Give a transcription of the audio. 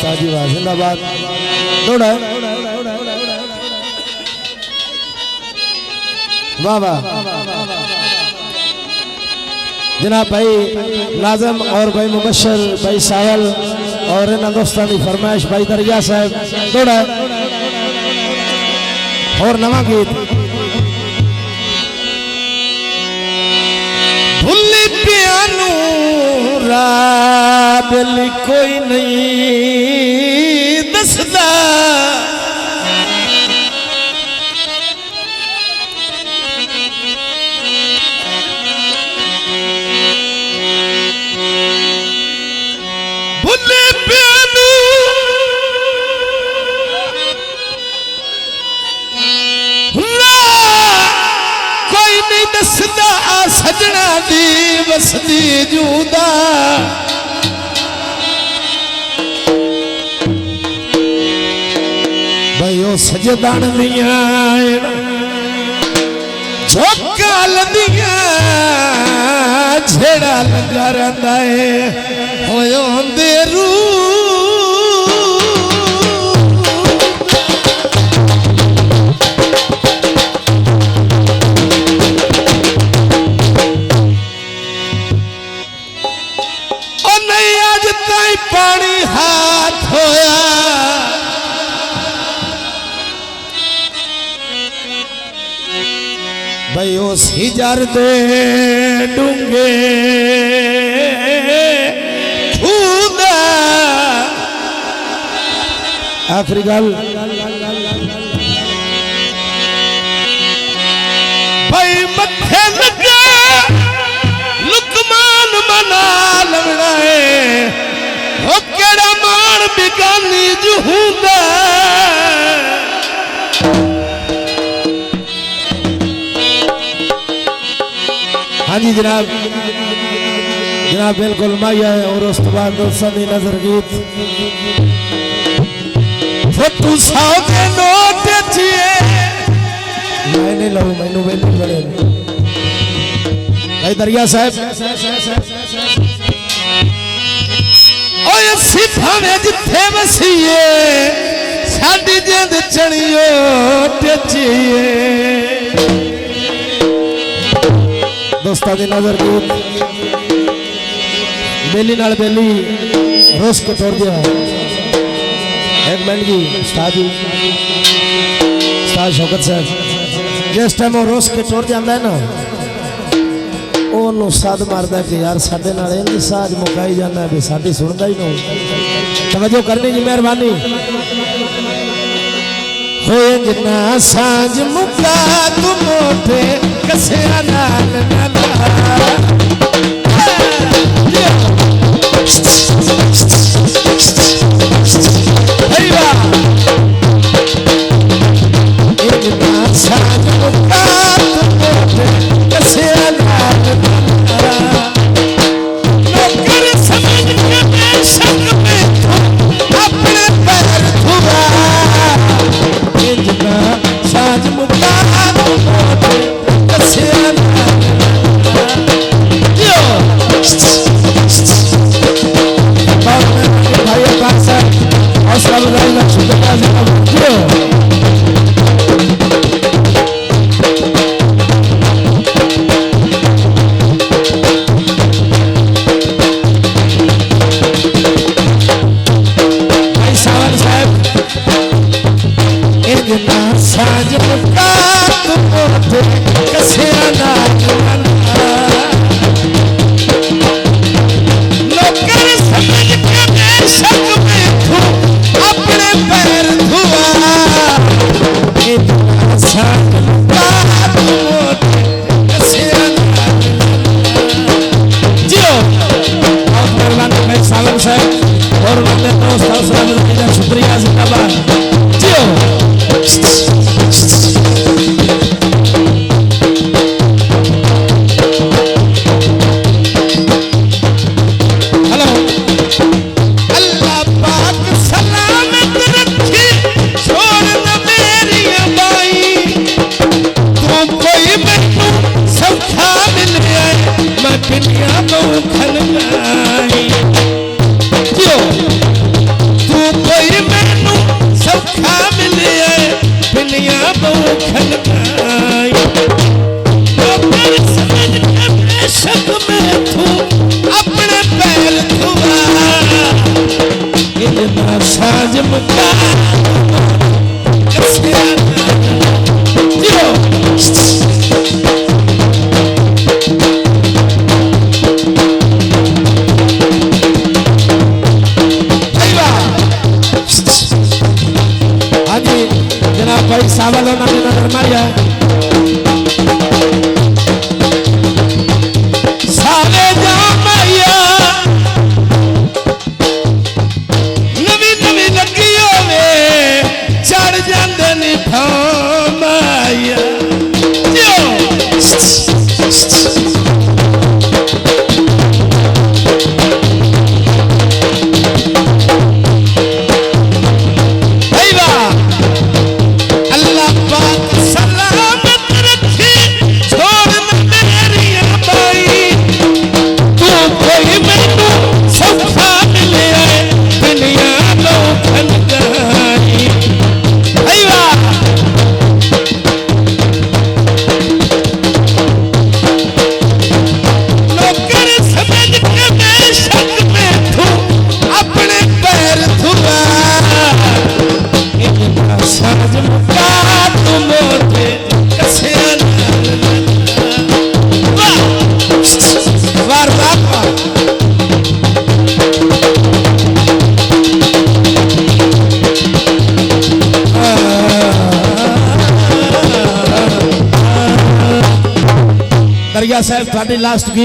उस्ताद जी वाह जिंदाबाद दौड़ा वाह वाह जनाब भाई नाजम और भाई मुबशर भाई सावल और इन दोस्तों की फरमाइश भाई दरिया साहब दौड़ा और नवा गीत भुल्ली पियानू राबल कोई नहीं दसदा दसदा सजना दी वसदी जूदा भाई ओ सजदान दिया झोंका लदिया झेड़ा लगा रहा है होयो अंधेरू पानी हाथ होया भाई उस हिजर दे डूंगे छूदा आखिरी गल भाई मथे लगे लुकमान मना लगना है ओ केड़ा मान बिगानी जुहूदा हाँ जी जनाब जनाब बिल्कुल माया और उस बाद दोस्तों की नजर गीत फोटू सौ के नोट चाहिए मैंने लो मैनू वेली बड़े भाई दरिया साहब भावे जिथे वसीए साडी जिंद चढ़ियो टेचिए दोस्तों की नजर गीत बेली नाल बेली रोस के तोड़ दिया एक मिनट जी उस्ताद शौकत साहब जिस टाइम वो रोस के तोड़ जाता है ना साध मारदा कि यार साडे नाल इंदी साज मुकाई जाना भी साडी सुनदा ही नहीं तवज्जो करनी जी मेहरबानी होए जिन्ना साज मुका तू मोटे कसिया नाल नाला जिन्ना साज मुका तू मोटे कसिया नाल साज मुका मुका जियो हाँ जी जनाब भाई सावल उन्होंने नजर मारिया सारे जामैया नवी नवी लगी होवे चढ़ जाते नी थामाया दरिया साहब थोड़ी लास्ट गीत